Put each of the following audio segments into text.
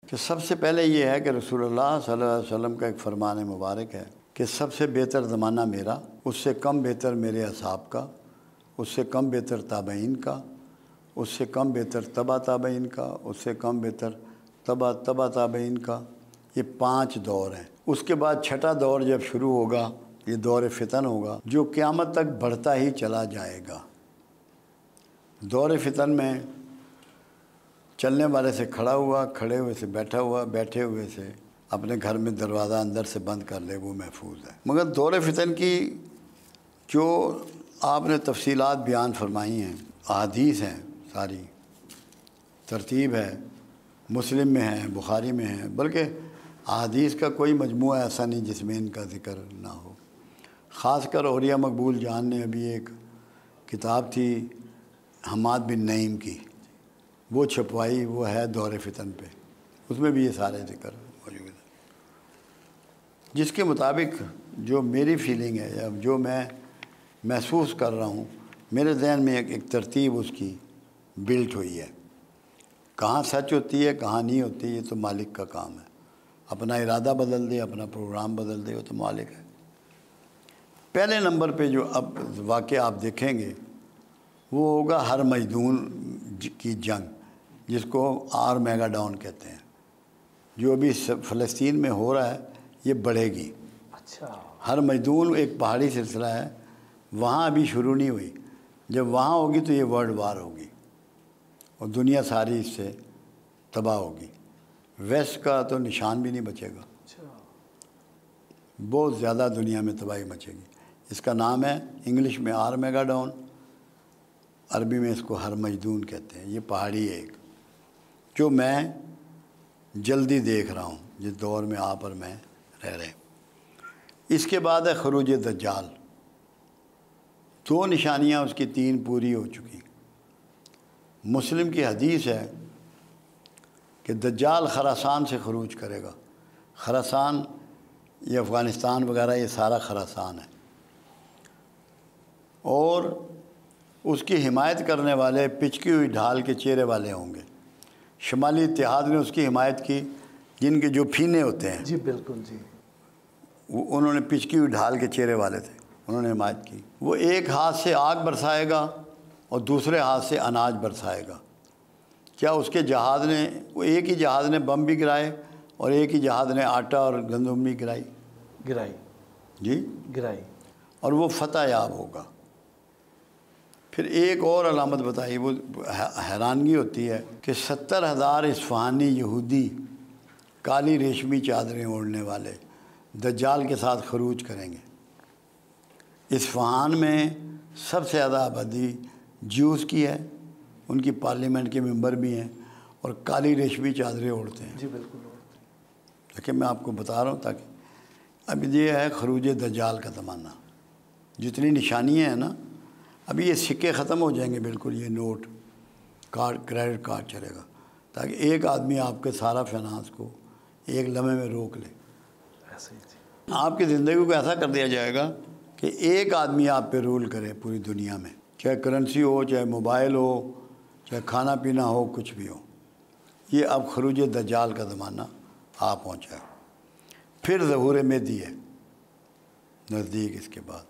کہ سب سے پہلے یہ ہے کہ رسول اللہ صلی اللہ علیہ وسلم کا ایک فرمان مبارک ہے کہ سب سے بہتر زمانہ میرا، اس سے کم بہتر میرے اصحاب کا، اس سے کم بہتر تابعین کا، اس سے کم بہتر تبع تابعین کا، اس سے کم بہتر تبع تابعین کا۔ یہ 5 دور ہیں۔ اس کے بعد چھٹا دور جب شروع ہوگا، یہ دور فتن ہوگا، جو قیامت تک بڑھتا ہی چلا جائے گا۔ دور فتن میں چلنے والے سے کھڑا ہوا، کھڑے ہوئے سے بیٹھا ہوا، بیٹھے ہوئے سے اپنے گھر میں دروازہ اندر سے بند کر لے، وہ محفوظ ہے۔ مگر دور فتن کی جو آپ نے تفصیلات بیان فرمائی ہیں، احادیث ہیں، ساری ترتیب ہے، مسلم میں ہے، بخاری میں ہے، بلکہ احادیث کا کوئی مجموعہ ایسا نہیں جس میں ان کا ذکر نہ ہو۔ خاص کر اولیاء مقبول جان نے ابھی ایک کتاب تھی حماد بن نعیم کی، وہ چھپوائی، وہ ہے دور فتن پہ، اس میں بھی یہ سارے ذکر موجود ہیں، جس کے مطابق جو میری فیلنگ ہے یا جو میں محسوس کر رہا ہوں، میرے ذہن میں ایک ترتیب اس کی بلٹ ہوئی ہے۔ کہاں سچ ہوتی ہے کہاں نہیں ہوتی، یہ تو مالک کا کام ہے۔ اپنا ارادہ بدل دے، اپنا پروگرام بدل دے، وہ تو مالک ہے۔ پہلے نمبر پہ جو اب واقعہ آپ دیکھیں گے وہ ہوگا ہر مجدون کی جنگ، جس کو میگا ڈاؤن کہتے ہیں، جو ابھی فلسطین میں ہو رہا ہے، یہ بڑھے گی۔ اچھا، ہر مجدون ایک پہاڑی سلسلہ ہے، وہاں ابھی شروع نہیں ہوئی، جب وہاں ہوگی تو یہ ورلڈ وار ہوگی اور دنیا ساری اس سے تباہ ہوگی۔ ویسٹ کا تو نشان بھی نہیں بچے گا، بہت زیادہ دنیا میں تباہی مچے گی۔ اس کا نام ہے انگلش میں میگا ڈاؤن، عربی میں اس کو ہر مجدون کہتے ہیں۔ یہ پہاڑی ہے ایک، جو میں جلدی دیکھ رہا ہوں جس دور میں آپ اور میں رہ رہے ہیں۔ اس کے بعد ہے خروج دجال۔ 2 نشانیاں اس کی 3 پوری ہو چکی۔ مسلم کی حدیث ہے کہ دجال خراسان سے خروج کرے گا۔ خراسان یہ افغانستان وغیرہ، یہ سارا خراسان ہے، اور اس کی حمایت کرنے والے پچکی ہوئی ڈھال کے چہرے والے ہوں گے۔ شمالی اتحاد نے اس کی حمایت کی، جن کے جو پھینے ہوتے ہیں، جی بالکل جی، انہوں نے پچکی ہوئی ڈھال کے چہرے والے تھے، انہوں نے حمایت کی۔ وہ ایک ہاتھ سے آگ برسائے گا اور دوسرے ہاتھ سے اناج برسائے گا۔ کیا اس کے جہاز نے، وہ ایک ہی جہاز نے بم بھی گرائے اور ایک ہی جہاز نے آٹا اور گندم بھی گرائی جی گرائی، اور وہ فتح یاب ہوگا۔ پھر ایک اور علامت بتائی، وہ حیرانگی ہوتی ہے کہ 70,000 اصفہانی یہودی کالی ریشمی چادریں اوڑھنے والے دجال کے ساتھ خروج کریں گے۔ اصفہان میں سب سے زیادہ آبادی جیوز کی ہے، ان کی پارلیمنٹ کے ممبر بھی ہیں اور کالی ریشمی چادریں اوڑھتے ہیں۔ جی بالکل، لیکن میں آپ کو بتا رہا ہوں تاکہ اب یہ ہے خروج دجال کا زمانہ۔ جتنی نشانیاں ہیں نا، ابھی یہ سکے ختم ہو جائیں گے بالکل، یہ نوٹ کارڈ، کریڈٹ کارڈ چلے گا، تاکہ ایک آدمی آپ کے سارا فائنانس کو ایک لمحے میں روک لے۔ ایسے ہی جی، آپ کی زندگی کو ایسا کر دیا جائے گا کہ ایک آدمی آپ پہ رول کرے پوری دنیا میں، چاہے کرنسی ہو، چاہے موبائل ہو، چاہے کھانا پینا ہو، کچھ بھی ہو۔ یہ اب خروج دجال کا زمانہ آ پہنچا ہے۔ پھر ظہور مہدی ہے نزدیک، اس کے بعد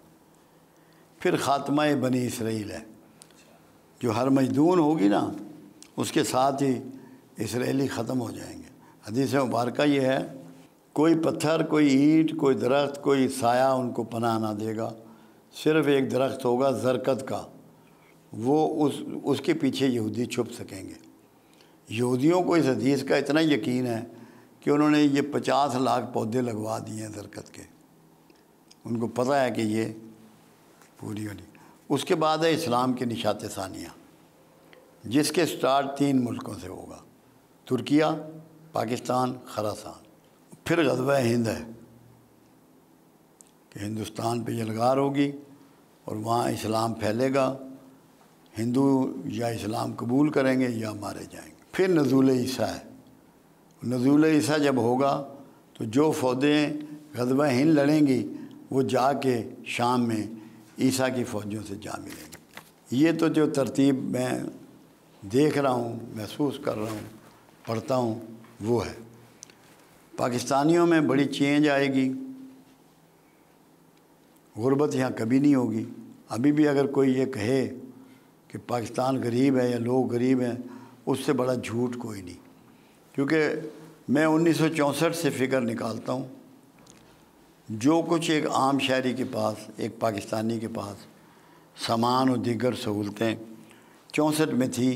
پھر خاتمہ بنی اسرائیل ہے، جو ہر مجدون ہوگی نا، اس کے ساتھ ہی اسرائیلی ختم ہو جائیں گے۔ حدیث مبارکہ یہ ہے، کوئی پتھر، کوئی اینٹ، کوئی درخت، کوئی سایہ ان کو پناہ نہ دے گا، صرف ایک درخت ہوگا زرکت کا، وہ اس کے پیچھے یہودی چھپ سکیں گے۔ یہودیوں کو اس حدیث کا اتنا یقین ہے کہ انہوں نے یہ 50 لاکھ پودے لگوا دیے ہیں زرکت کے، ان کو پتہ ہے کہ یہ پوری ہونی۔ اس کے بعد ہے اسلام کے نشات ثانیہ، جس کے سٹارٹ 3 ملکوں سے ہوگا، ترکیہ، پاکستان، خراسان۔ پھر غزوہ ہند ہے کہ ہندوستان پہ یلغار ہوگی اور وہاں اسلام پھیلے گا، ہندو یا اسلام قبول کریں گے یا مارے جائیں گے۔ پھر نزول عیسیٰ ہے۔ نزول عیسیٰ جب ہوگا تو جو فوجیں غزوہ ہند لڑیں گی وہ جا کے شام میں عیسیٰ کی فوجوں سے جا ملیں گے۔ یہ تو جو ترتیب میں دیکھ رہا ہوں، محسوس کر رہا ہوں، پڑھتا ہوں، وہ ہے۔ پاکستانیوں میں بڑی چینج آئے گی، غربت یہاں کبھی نہیں ہوگی۔ ابھی بھی اگر کوئی یہ کہے کہ پاکستان غریب ہے یا لوگ غریب ہیں، اس سے بڑا جھوٹ کوئی نہیں، کیونکہ میں 1964 سے فگر نکالتا ہوں، جو کچھ ایک عام شہری کے پاس، ایک پاکستانی کے پاس سامان اور دیگر سہولتیں 64 میں تھی،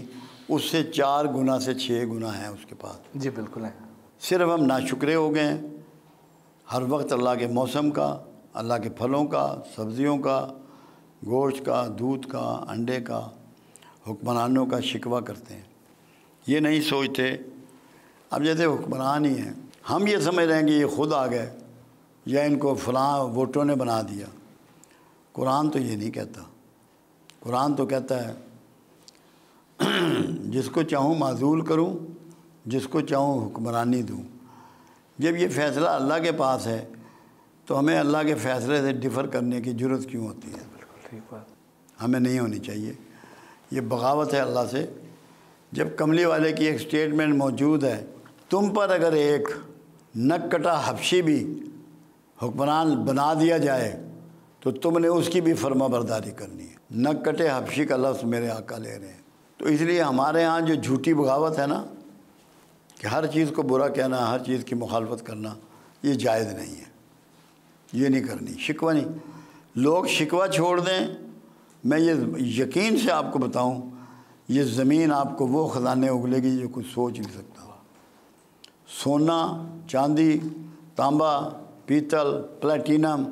اس سے 4 گنا سے 6 گنا ہیں اس کے پاس۔ جی بالکل ہے۔ صرف ہم ناشکرے ہو گئے ہیں، ہر وقت اللہ کے موسم کا، اللہ کے پھلوں کا، سبزیوں کا، گوشت کا، دودھ کا، انڈے کا، حکمرانوں کا شکوہ کرتے ہیں۔ یہ نہیں سوچتے، اب جیسے حکمران ہی ہیں، ہم یہ سمجھ رہے ہیں کہ یہ خود آ گئے یا ان کو فلاں ووٹوں نے بنا دیا۔ قرآن تو یہ نہیں کہتا، قرآن تو کہتا ہے جس کو چاہوں معزول کروں، جس کو چاہوں حکمرانی دوں۔ جب یہ فیصلہ اللہ کے پاس ہے تو ہمیں اللہ کے فیصلے سے ڈفر کرنے کی ضرورت کیوں ہوتی ہے؟ بالکل ٹھیک بات۔ ہمیں نہیں ہونی چاہیے، یہ بغاوت ہے اللہ سے۔ جب کملی والے کی ایک سٹیٹمنٹ موجود ہے، تم پر اگر ایک نک کٹا حبشی بھی حکمران بنا دیا جائے تو تم نے اس کی بھی فرما برداری کرنی ہے۔ نک کٹے حبشی کا لفظ میرے آقا لے رہے ہیں۔ تو اس لیے ہمارے ہاں جو جھوٹی بغاوت ہے نا، کہ ہر چیز کو برا کہنا، ہر چیز کی مخالفت کرنا، یہ جائز نہیں ہے، یہ نہیں کرنی۔ شکوہ نہیں، لوگ شکوہ چھوڑ دیں۔ میں یہ یقین سے آپ کو بتاؤں، یہ زمین آپ کو وہ خزانے اگلے گی جو کچھ سوچ نہیں سکتا۔ سونا، چاندی، تانبا، پیتل، پلیٹینم،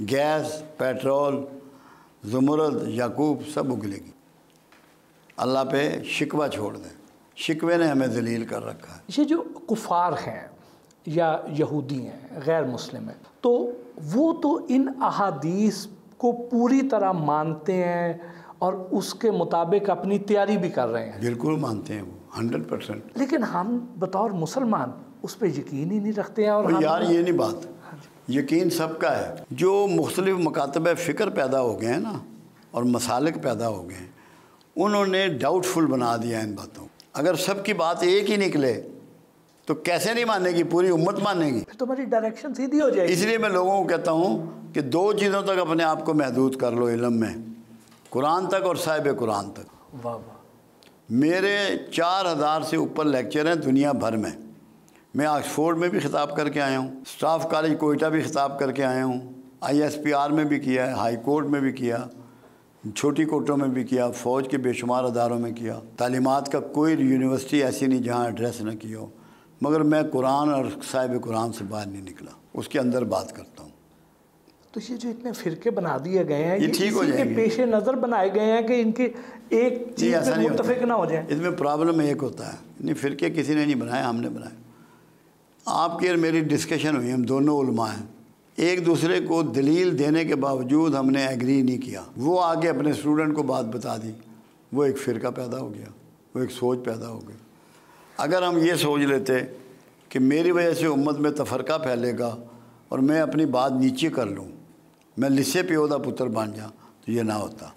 گیس، پیٹرول، زمرد، یاقوت، سب اگلے گی۔ اللہ پہ شکوہ چھوڑ دیں، شکوے نے ہمیں ذلیل کر رکھا ہے۔ یہ جو کفار ہیں یا یہودی ہیں، غیر مسلم ہیں، تو وہ تو ان احادیث کو پوری طرح مانتے ہیں اور اس کے مطابق اپنی تیاری بھی کر رہے ہیں۔ بالکل مانتے ہیں وہ 100%۔ لیکن ہم بطور مسلمان اس پہ یقین ہی نہیں رکھتے ہیں۔ اور یار یہ نہیں بات، یقین سب کا ہے۔ جو مختلف مکاتب فکر پیدا ہو گئے ہیں نا، اور مسالک پیدا ہو گئے ہیں، انہوں نے ڈاؤٹ فل بنا دیا ان باتوں کو۔ اگر سب کی بات ایک ہی نکلے تو کیسے نہیں مانے گی؟ پوری امت مانے گی۔ پھر تمہاری ڈائریکشن سیدھی ہو جائے گی۔ اس لیے میں لوگوں کو کہتا ہوں کہ 2 چیزوں تک اپنے آپ کو محدود کر لو علم میں، قرآن تک اور صاحب قرآن تک۔ واہ واہ۔ میرے 4000 سے اوپر لیکچر ہیں دنیا بھر میں۔ میں آکسفورڈ میں بھی خطاب کر کے آیا ہوں، اسٹاف کالج کوئٹہ بھی خطاب کر کے آیا ہوں، ISPR میں بھی کیا ہے، ہائی کورٹ میں بھی کیا، چھوٹی کورٹوں میں بھی کیا، فوج کے بے شمار اداروں میں کیا۔ تعلیمات کا کوئی یونیورسٹی ایسی نہیں جہاں ایڈریس نہ کی ہو، مگر میں قرآن اور صاحب قرآن سے باہر نہیں نکلا، اس کے اندر بات کرتا ہوں۔ تو یہ جو اتنے فرقے بنا دیے گئے ہیں، یہ ٹھیک ہو اسی جائیں کے گے۔ پیش نظر بنائے گئے ہیں کہ ان کے ایک چیز ایسا پہ نہیں متفق ہوتا، نہ ہو جائیں۔ اس میں پرابلم ایک ہوتا ہے، نہیں فرقے کسی نے نہیں بنائے، ہم نے بنائے۔ آپ کی اور میری ڈسکشن ہوئی، ہم دونوں علماء ہیں، ایک دوسرے کو دلیل دینے کے باوجود ہم نے ایگری نہیں کیا۔ وہ آگے اپنے اسٹوڈنٹ کو بات بتا دی، وہ ایک فرقہ پیدا ہو گیا، وہ ایک سوچ پیدا ہو گئی۔ اگر ہم یہ سوچ لیتے کہ میری وجہ سے امت میں تفرقہ پھیلے گا اور میں اپنی بات نیچے کر لوں، میں لسے پیودہ پتر بن جاؤں، تو یہ نہ ہوتا۔